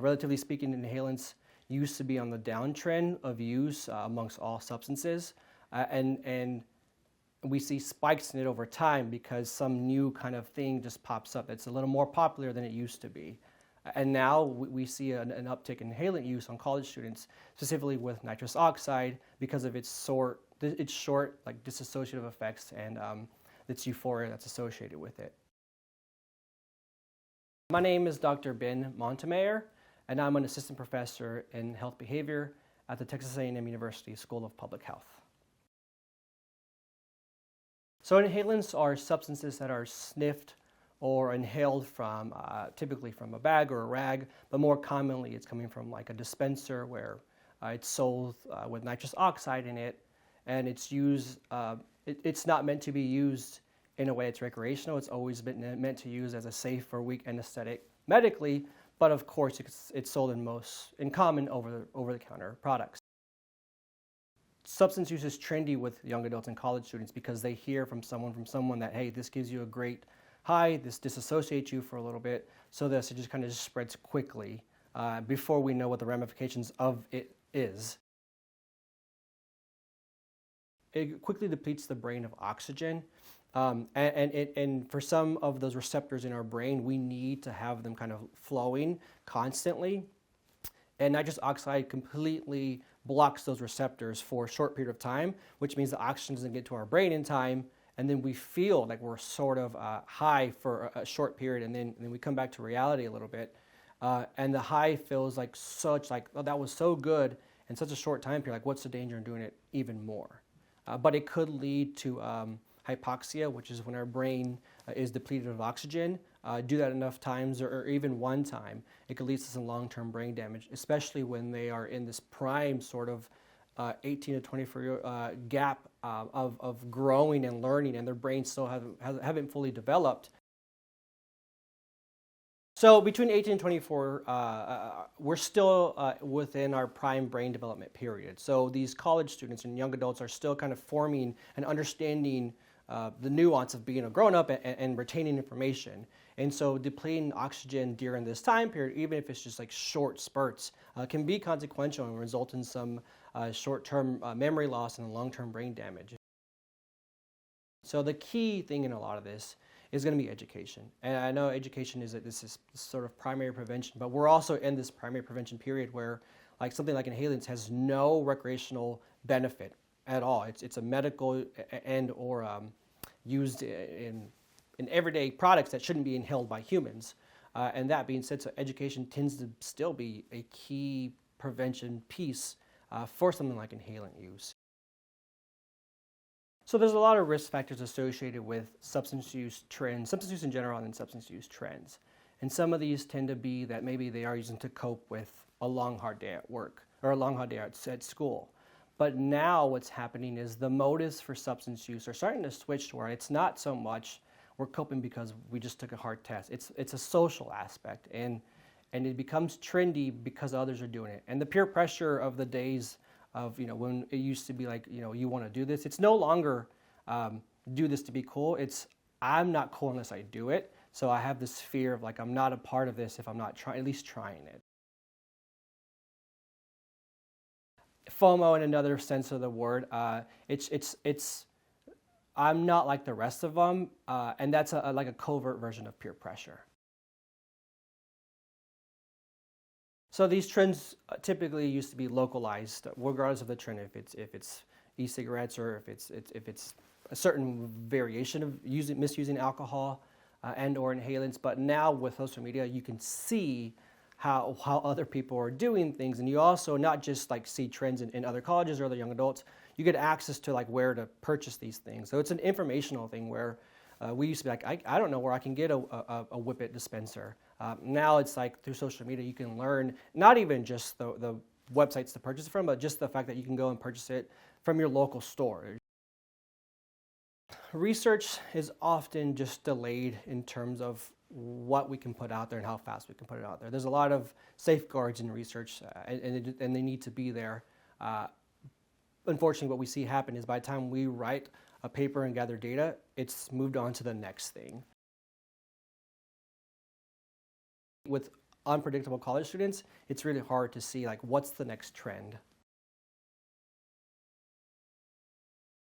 Relatively speaking, inhalants used to be on the downtrend of use amongst all substances, and we see spikes in it over time because some new kind of thing just pops up that's a little more popular than it used to be. And now we see an uptick in inhalant use on college students, specifically with nitrous oxide because of its short like dissociative effects and its euphoria that's associated with it. My name is Dr. Ben Montemayor, and I'm an assistant professor in health behavior at the Texas A&M University School of Public Health. So inhalants are substances that are sniffed or inhaled from, typically from a bag or a rag, but more commonly it's coming from like a dispenser where it's sold with nitrous oxide in it, and it's used, it's not meant to be used in a way it's recreational. It's always been meant to use as a safe or weak anesthetic medically, but of course it's sold in common over-the-counter products. Substance use is trendy with young adults and college students because they hear from someone that, hey, this gives you a great high, this disassociates you for a little bit, so this it just kind of spreads quickly before we know what the ramifications of it is. It quickly depletes the brain of oxygen, and for some of those receptors in our brain, we need to have them kind of flowing constantly. And nitrous oxide completely blocks those receptors for a short period of time, which means the oxygen doesn't get to our brain in time, and then we feel like we're sort of high for a short period, and then we come back to reality a little bit. And the high feels like oh, that was so good in such a short time period, like what's the danger in doing it even more? But it could lead to hypoxia, which is when our brain is depleted of oxygen. Do that enough times or even one time, it could lead to some long-term brain damage, especially when they are in this prime sort of 18 to 24 gap of growing and learning, and their brains still haven't fully developed. So between 18 and 24, we're still within our prime brain development period. So these college students and young adults are still kind of forming and understanding the nuance of being a grown-up and retaining information. And so depleting oxygen during this time period, even if it's just like short spurts, can be consequential and result in some short-term memory loss and long-term brain damage. So the key thing in a lot of this is going to be education. And I know education this is sort of primary prevention, but we're also in this primary prevention period where like something like inhalants has no recreational benefit at all. It's a medical and or used in everyday products that shouldn't be inhaled by humans. And that being said, so education tends to still be a key prevention piece for something like inhalant use. So there's a lot of risk factors associated with substance use trends, substance use in general and substance use trends. And some of these tend to be that maybe they are using to cope with a long, hard day at work or a long, hard day at school. But now what's happening is the motives for substance use are starting to switch to where it's not so much we're coping because we just took a hard test. It's a social aspect, and it becomes trendy because others are doing it. And the peer pressure of the days of, when it used to be like, you want to do this, it's no longer do this to be cool. It's I'm not cool unless I do it. So I have this fear of like I'm not a part of this if I'm not at least trying it. FOMO in another sense of the word, it's I'm not like the rest of them, and that's like a covert version of peer pressure. So these trends typically used to be localized, regardless of the trend. If it's e-cigarettes or if it's a certain variation of misusing alcohol and or inhalants. But now with social media, you can see how other people are doing things, and you also not just like see trends in other colleges or other young adults. You get access to like where to purchase these things. So it's an informational thing where we used to be like, I don't know where I can get a Whippet dispenser. Now it's like through social media you can learn not even just the websites to purchase it from, but just the fact that you can go and purchase it from your local store. Research is often just delayed in terms of what we can put out there and how fast we can put it out there. There's a lot of safeguards in research, and they need to be there. Unfortunately, what we see happen is by the time we write a paper and gather data, it's moved on to the next thing. With unpredictable college students, it's really hard to see like what's the next trend.